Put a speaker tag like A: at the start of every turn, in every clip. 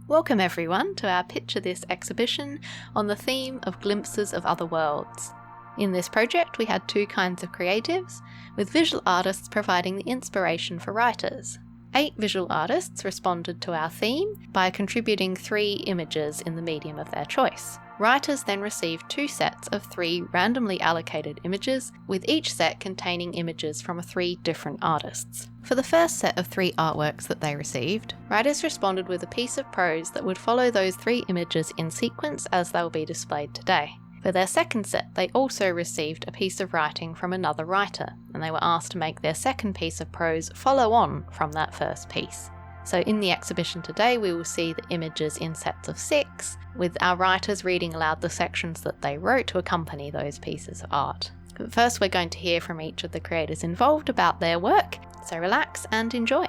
A: Welcome everyone to our Picture This exhibition on the theme of glimpses of other worlds. In this project we had two kinds of creatives, with visual artists providing the inspiration for writers. 8 visual artists responded to our theme by contributing 3 images in the medium of their choice. Writers then received 2 sets of 3 randomly allocated images, with each set containing images from 3 different artists. For the first set of 3 artworks that they received, writers responded with a piece of prose that would follow those 3 images in sequence as they will be displayed today. For their second set, they also received a piece of writing from another writer, and they were asked to make their second piece of prose follow on from that first piece. So in the exhibition today we will see the images in sets of 6, with our writers reading aloud the sections that they wrote to accompany those pieces of art. But first we're going to hear from each of the creators involved about their work, so relax and enjoy.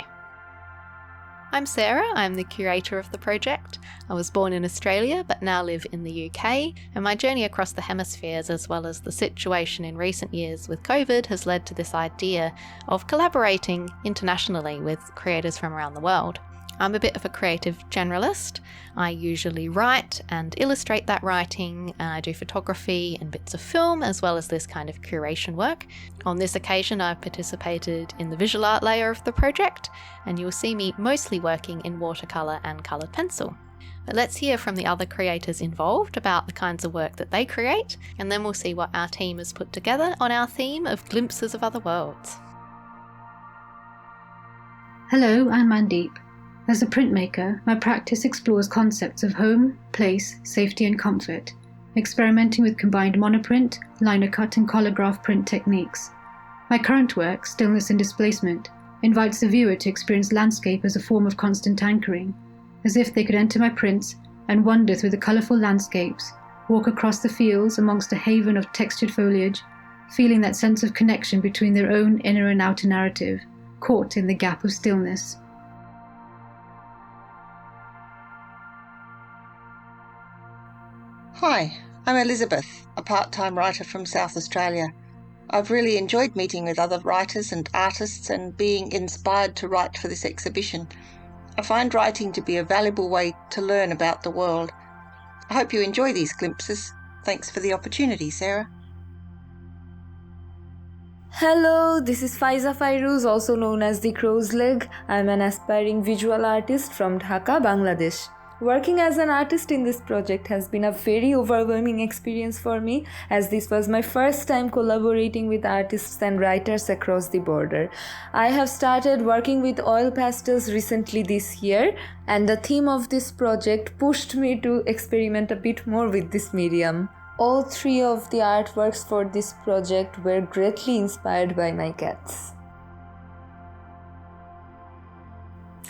A: I'm Sarah, I'm the curator of the project. I was born in Australia but now live in the UK, and my journey across the hemispheres as well as the situation in recent years with COVID has led to this idea of collaborating internationally with creators from around the world. I'm a bit of a creative generalist. I usually write and illustrate that writing, and I do photography and bits of film as well as this kind of curation work. On this occasion I've participated in the visual art layer of the project, and you'll see me mostly working in watercolour and coloured pencil. But let's hear from the other creators involved about the kinds of work that they create, and then we'll see what our team has put together on our theme of glimpses of other worlds.
B: Hello, I'm Mandeep. As a printmaker, my practice explores concepts of home, place, safety and comfort, experimenting with combined monoprint, liner cut and collagraph print techniques. My current work, Stillness and Displacement, invites the viewer to experience landscape as a form of constant anchoring, as if they could enter my prints and wander through the colourful landscapes, walk across the fields amongst a haven of textured foliage, feeling that sense of connection between their own inner and outer narrative, caught in the gap of stillness.
C: Hi, I'm Elizabeth, a part-time writer from South Australia. I've really enjoyed meeting with other writers and artists and being inspired to write for this exhibition. I find writing to be a valuable way to learn about the world. I hope you enjoy these glimpses. Thanks for the opportunity, Sarah.
D: Hello, this is Faiza Fairuz, also known as the Crow's Leg. I'm an aspiring visual artist from Dhaka, Bangladesh. Working as an artist in this project has been a very overwhelming experience for me, as this was my first time collaborating with artists and writers across the border. I have started working with oil pastels recently this year, and the theme of this project pushed me to experiment a bit more with this medium. All 3 of the artworks for this project were greatly inspired by my cats.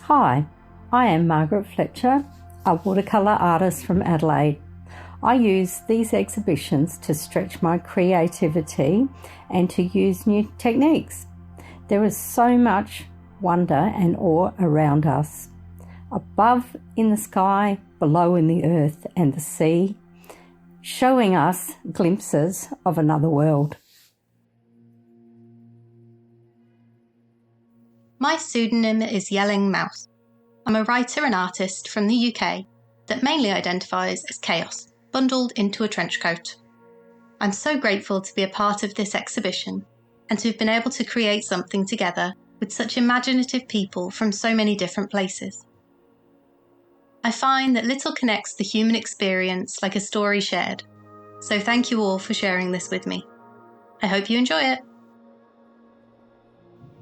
E: Hi, I am Margaret Fletcher, a watercolour artist from Adelaide. I use these exhibitions to stretch my creativity and to use new techniques. There is so much wonder and awe around us, above in the sky, below in the earth and the sea, showing us glimpses of another world.
F: My pseudonym is Yelling Mouse. I'm a writer and artist from the UK that mainly identifies as chaos, bundled into a trench coat. I'm so grateful to be a part of this exhibition and to have been able to create something together with such imaginative people from so many different places. I find that little connects the human experience like a story shared, so thank you all for sharing this with me. I hope you enjoy it.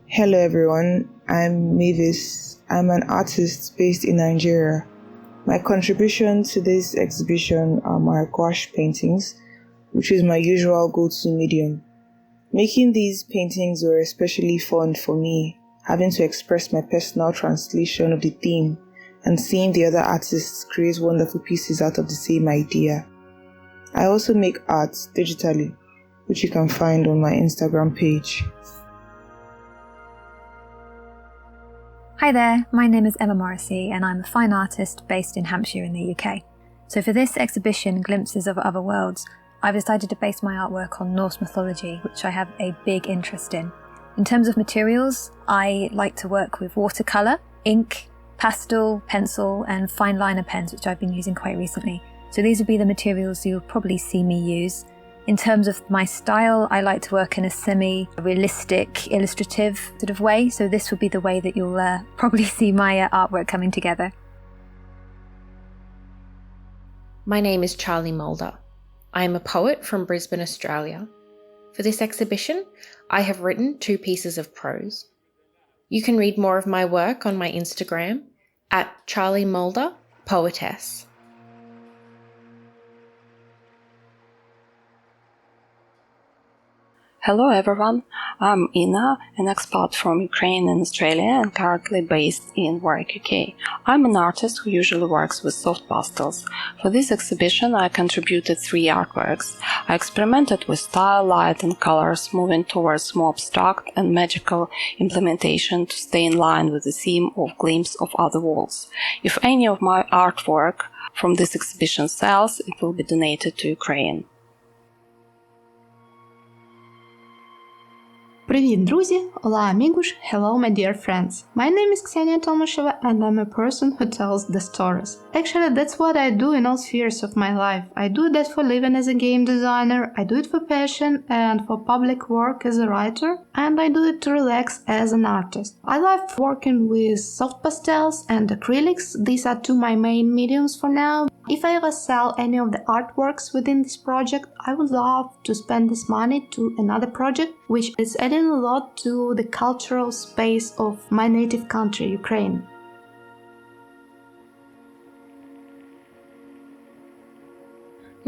G: Hello everyone, I'm Mavis. I'm an artist based in Nigeria. My contribution to this exhibition are my gouache paintings, which is my usual go-to medium. Making these paintings were especially fun for me, having to express my personal translation of the theme and seeing the other artists create wonderful pieces out of the same idea. I also make art digitally, which you can find on my Instagram page.
H: Hi there, my name is Emma Morrissey and I'm a fine artist based in Hampshire in the UK. So for this exhibition, Glimpses of Other Worlds, I've decided to base my artwork on Norse mythology, which I have a big interest in. In terms of materials, I like to work with watercolour, ink, pastel, pencil, and fine liner pens, which I've been using quite recently. So these would be the materials you'll probably see me use. In terms of my style, I like to work in a semi-realistic, illustrative sort of way. So this would be the way that you'll probably see my artwork coming together.
I: My name is Charlie Mulder. I am a poet from Brisbane, Australia. For this exhibition, I have written 2 pieces of prose. You can read more of my work on my Instagram at Charlie Mulder Poetess.
J: Hello everyone, I'm Ina, an expat from Ukraine and Australia and currently based in Warwick, UK. I'm an artist who usually works with soft pastels. For this exhibition I contributed 3 artworks. I experimented with style, light and colors, moving towards more abstract and magical implementation to stay in line with the theme of Glimpse of Other Worlds. If any of my artwork from this exhibition sells, it will be donated to Ukraine.
K: Привіт, друзі! Hola amigos! Hello, my dear friends! My name is Ksenia Tomasheva and I'm a person who tells the stories. Actually, that's what I do in all spheres of my life. I do that for living as a game designer, I do it for passion and for public work as a writer, and I do it to relax as an artist. I love working with soft pastels and acrylics. These are 2 my main mediums for now. If I ever sell any of the artworks within this project, I would love to spend this money to another project which is adding a lot to the cultural space of my native country, Ukraine.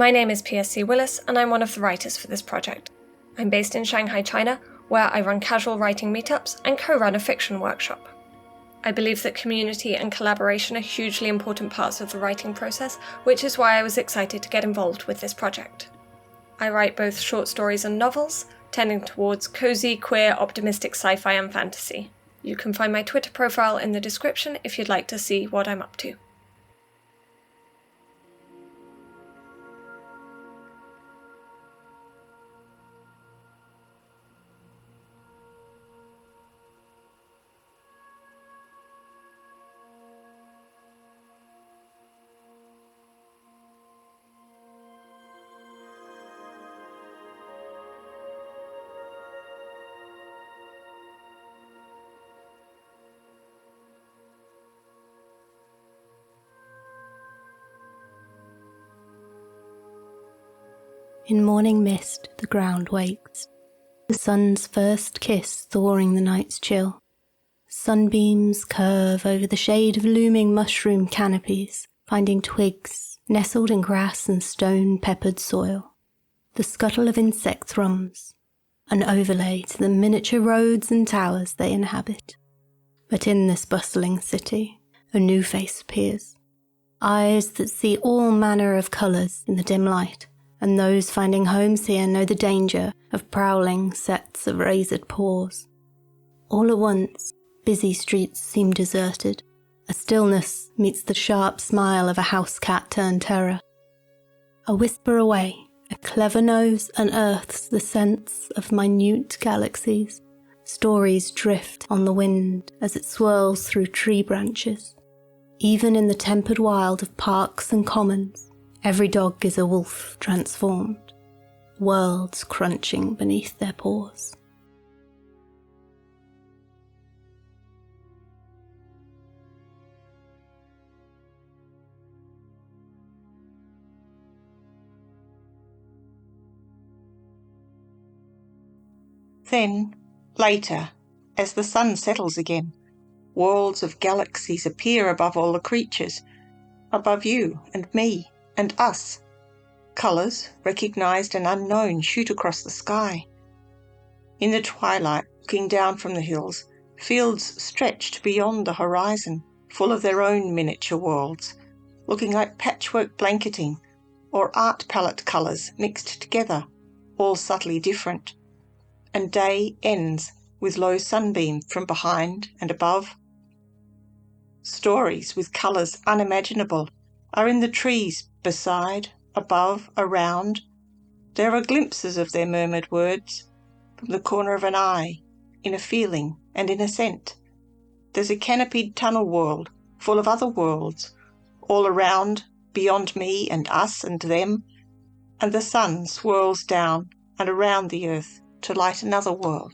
L: My name is P.S.C. Willis and I'm one of the writers for this project. I'm based in Shanghai, China, where I run casual writing meetups and co-run a fiction workshop. I believe that community and collaboration are hugely important parts of the writing process, which is why I was excited to get involved with this project. I write both short stories and novels, tending towards cozy, queer, optimistic sci-fi and fantasy. You can find my Twitter profile in the description if you'd like to see what I'm up to.
M: In morning mist the ground wakes, the sun's first kiss thawing the night's chill. Sunbeams curve over the shade of looming mushroom canopies, finding twigs nestled in grass and stone-peppered soil. The scuttle of insect thrums, an overlay to the miniature roads and towers they inhabit. But in this bustling city, a new face appears. Eyes that see all manner of colours in the dim light, and those finding homes here know the danger of prowling sets of razored paws. All at once, busy streets seem deserted. A stillness meets the sharp smile of a house cat turned terror. A whisper away, a clever nose unearths the scents of minute galaxies. Stories drift on the wind as it swirls through tree branches. Even in the tempered wild of parks and commons, every dog is a wolf transformed, worlds crunching beneath their paws.
C: Then, later, as the sun settles again, worlds of galaxies appear above all the creatures, above you and me and us. Colours, recognised and unknown, shoot across the sky. In the twilight, looking down from the hills, fields stretched beyond the horizon, full of their own miniature worlds, looking like patchwork blanketing or art palette colours mixed together, all subtly different. And day ends with low sunbeam from behind and above. Stories with colours unimaginable are in the trees beside, above, around. There are glimpses of their murmured words from the corner of an eye, in a feeling and in a scent. There's a canopied tunnel world full of other worlds, all around, beyond me and us and them, and the sun swirls down and around the earth to light another world.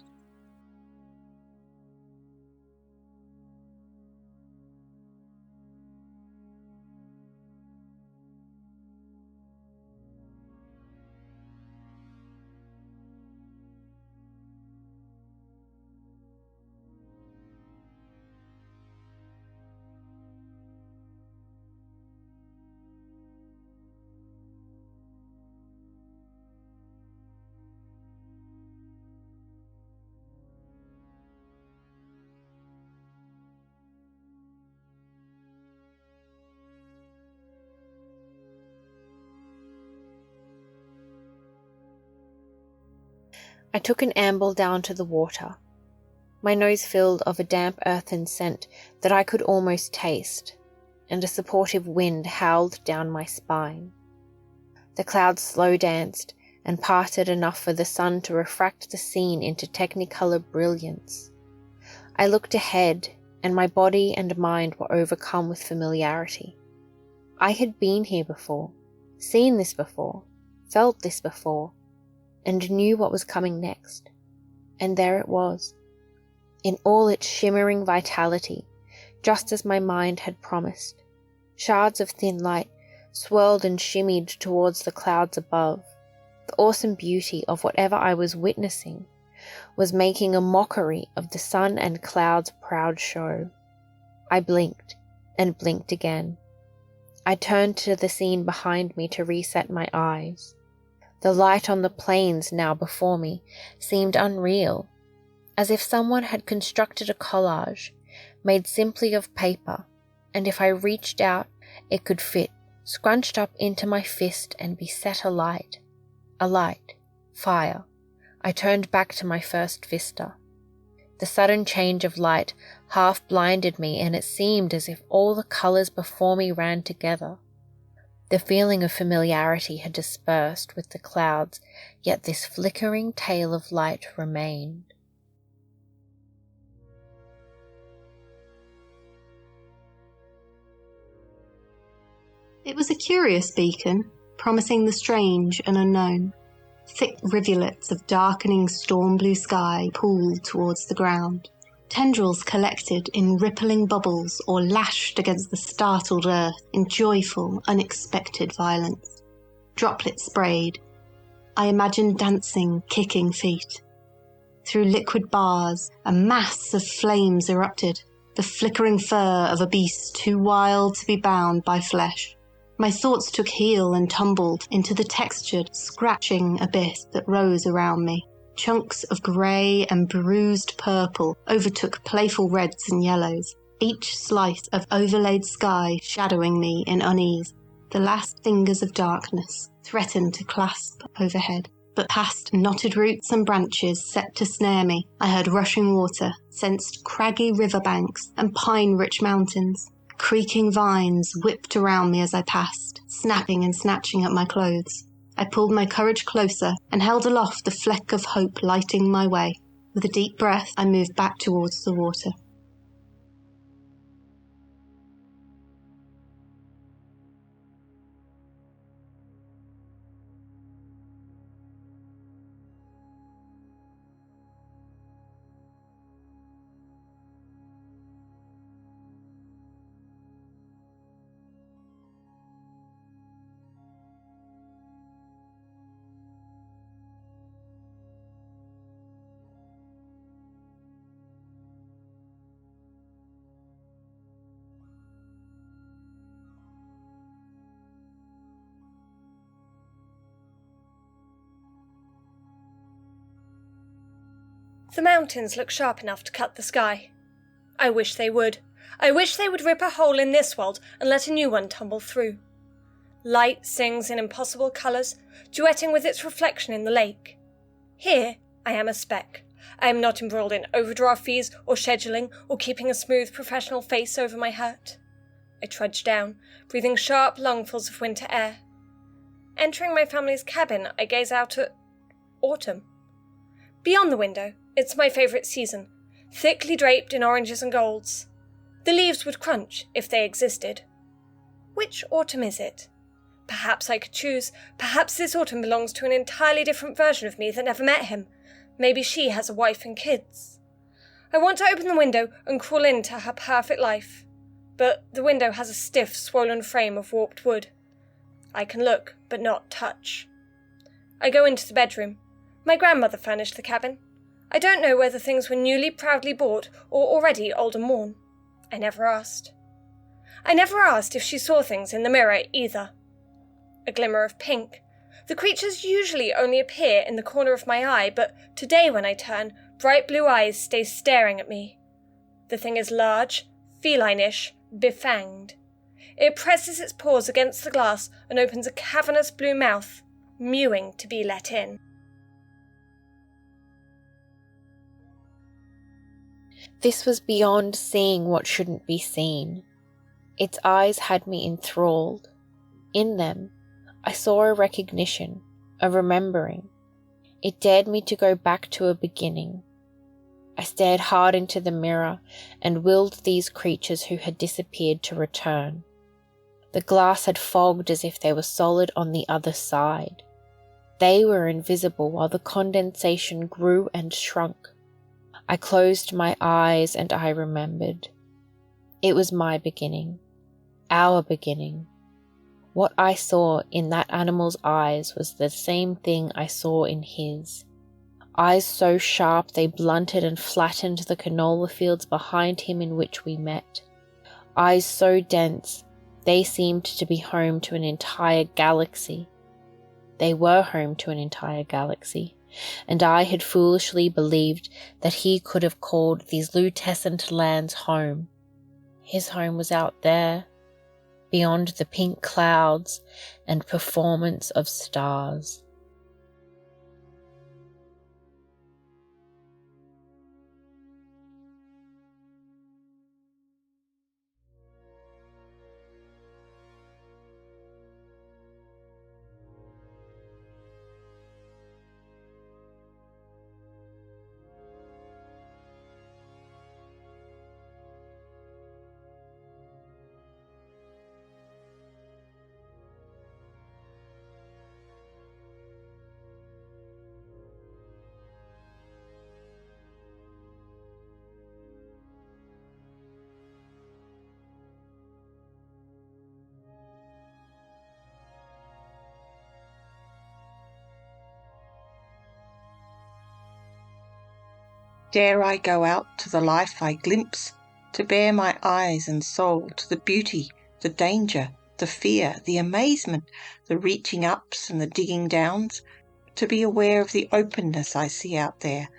I: I took an amble down to the water, my nose filled of a damp earthen scent that I could almost taste, and a supportive wind howled down my spine. The clouds slow danced and parted enough for the sun to refract the scene into technicolor brilliance. I looked ahead, and my body and mind were overcome with familiarity. I had been here before, seen this before, felt this before, and knew what was coming next. And there it was, in all its shimmering vitality, just as my mind had promised. Shards of thin light swirled and shimmied towards the clouds above. The awesome beauty of whatever I was witnessing was making a mockery of the sun and clouds' proud show. I blinked, and blinked again. I turned to the scene behind me to reset my eyes. The light on the plains now before me seemed unreal, as if someone had constructed a collage made simply of paper, and if I reached out, it could fit, scrunched up into my fist and be set alight. A light, fire. I turned back to my first vista. The sudden change of light half blinded me, and it seemed as if all the colours before me ran together. The feeling of familiarity had dispersed with the clouds, yet this flickering tail of light remained.
F: It was a curious beacon, promising the strange and unknown. Thick rivulets of darkening storm-blue sky pooled towards the ground. Tendrils collected in rippling bubbles or lashed against the startled earth in joyful, unexpected violence. Droplets sprayed. I imagined dancing, kicking feet. Through liquid bars, a mass of flames erupted, the flickering fur of a beast too wild to be bound by flesh. My thoughts took heel and tumbled into the textured, scratching abyss that rose around me. Chunks of grey and bruised purple overtook playful reds and yellows, each slice of overlaid sky shadowing me in unease. The last fingers of darkness threatened to clasp overhead, but past knotted roots and branches set to snare me, I heard rushing water, sensed craggy riverbanks and pine-rich mountains. Creaking vines whipped around me as I passed, snapping and snatching at my clothes. I pulled my courage closer and held aloft the fleck of hope lighting my way. With a deep breath, I moved back towards the water.
L: The mountains look sharp enough to cut the sky. I wish they would. I wish they would rip a hole in this world and let a new one tumble through. Light sings in impossible colours, duetting with its reflection in the lake. Here, I am a speck. I am not embroiled in overdraft fees or scheduling or keeping a smooth professional face over my hurt. I trudge down, breathing sharp lungfuls of winter air. Entering my family's cabin, I gaze out at autumn. Beyond the window, it's my favourite season, thickly draped in oranges and golds. The leaves would crunch if they existed. Which autumn is it? Perhaps I could choose. Perhaps this autumn belongs to an entirely different version of me that never met him. Maybe she has a wife and kids. I want to open the window and crawl into her perfect life. But the window has a stiff, swollen frame of warped wood. I can look, but not touch. I go into the bedroom. My grandmother furnished the cabin. I don't know whether things were newly proudly bought or already old and worn. I never asked. I never asked if she saw things in the mirror either. A glimmer of pink. The creatures usually only appear in the corner of my eye, but today when I turn, bright blue eyes stay staring at me. The thing is large, feline-ish, befanged. It presses its paws against the glass and opens a cavernous blue mouth, mewing to be let in.
I: This was beyond seeing what shouldn't be seen. Its eyes had me enthralled. In them, I saw a recognition, a remembering. It dared me to go back to a beginning. I stared hard into the mirror and willed these creatures who had disappeared to return. The glass had fogged as if they were solid on the other side. They were invisible while the condensation grew and shrunk. I closed my eyes and I remembered. It was my beginning, our beginning. What I saw in that animal's eyes was the same thing I saw in his. Eyes so sharp they blunted and flattened the canola fields behind him in which we met. Eyes so dense they seemed to be home to an entire galaxy. They were home to an entire galaxy, and I had foolishly believed that he could have called these lutescent lands home. His home was out there, beyond the pink clouds and performance of stars.
C: Dare I go out to the life I glimpse, to bare my eyes and soul to the beauty, the danger, the fear, the amazement, the reaching ups and the digging downs, to be aware of the openness I see out there,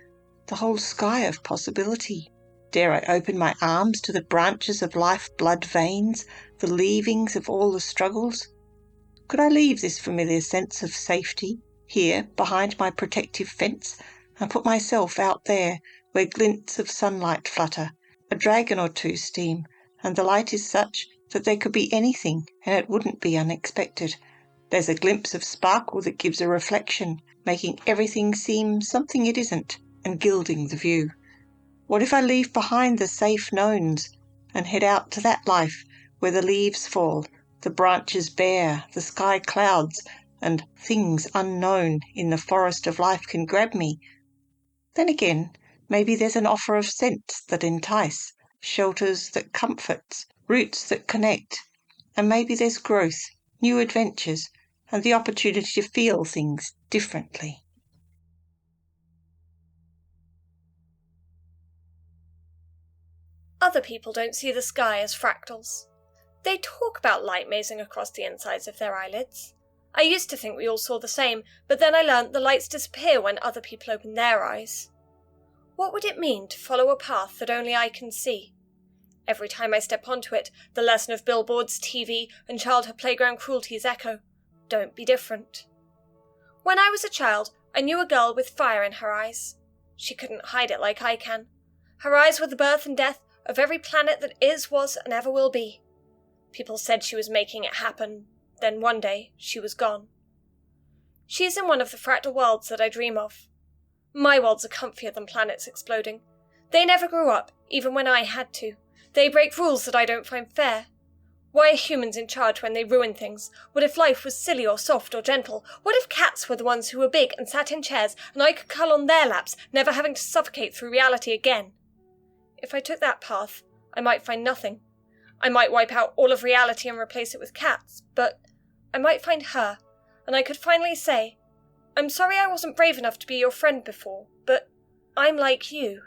C: the whole sky of possibility? Dare I open my arms to the branches of life-blood veins, the leavings of all the struggles? Could I leave this familiar sense of safety here behind my protective fence and put myself out there where glints of sunlight flutter, a dragon or two steam, and the light is such that there could be anything and it wouldn't be unexpected. There's a glimpse of sparkle that gives a reflection, making everything seem something it isn't and gilding the view. What if I leave behind the safe knowns and head out to that life where the leaves fall, the branches bare, the sky clouds, and things unknown in the forest of life can grab me? Then again, maybe there's an offer of scents that entice, shelters that comforts, roots that connect, and maybe there's growth, new adventures, and the opportunity to feel things differently.
L: Other people don't see the sky as fractals. They talk about light mazing across the insides of their eyelids. I used to think we all saw the same, but then I learnt the lights disappear when other people open their eyes. What would it mean to follow a path that only I can see? Every time I step onto it, the lesson of billboards, TV, and childhood playground cruelties echo. Don't be different. When I was a child, I knew a girl with fire in her eyes. She couldn't hide it like I can. Her eyes were the birth and death of every planet that is, was, and ever will be. People said she was making it happen. Then one day, she was gone. She's in one of the fractal worlds that I dream of. My worlds are comfier than planets exploding. They never grew up, even when I had to. They break rules that I don't find fair. Why are humans in charge when they ruin things? What if life was silly or soft or gentle? What if cats were the ones who were big and sat in chairs and I could cull on their laps, never having to suffocate through reality again? If I took that path, I might find nothing. I might wipe out all of reality and replace it with cats, but I might find her, and I could finally say, I'm sorry I wasn't brave enough to be your friend before, but I'm like you.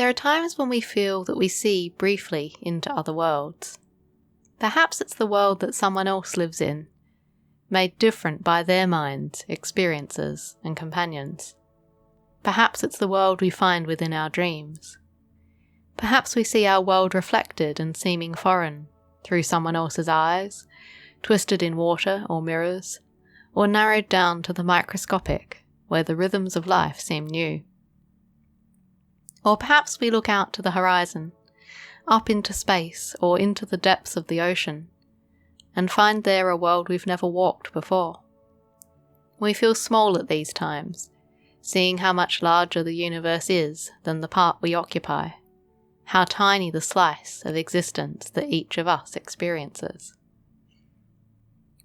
A: There are times when we feel that we see briefly into other worlds. Perhaps it's the world that someone else lives in, made different by their minds, experiences, and companions. Perhaps it's the world we find within our dreams. Perhaps we see our world reflected and seeming foreign, through someone else's eyes, twisted in water or mirrors, or narrowed down to the microscopic, where the rhythms of life seem new. Or perhaps we look out to the horizon, up into space or into the depths of the ocean, and find there a world we've never walked before. We feel small at these times, seeing how much larger the universe is than the part we occupy, how tiny the slice of existence that each of us experiences.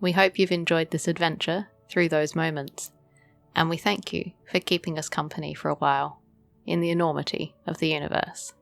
A: We hope you've enjoyed this adventure through those moments, and we thank you for keeping us company for a while in the enormity of the universe.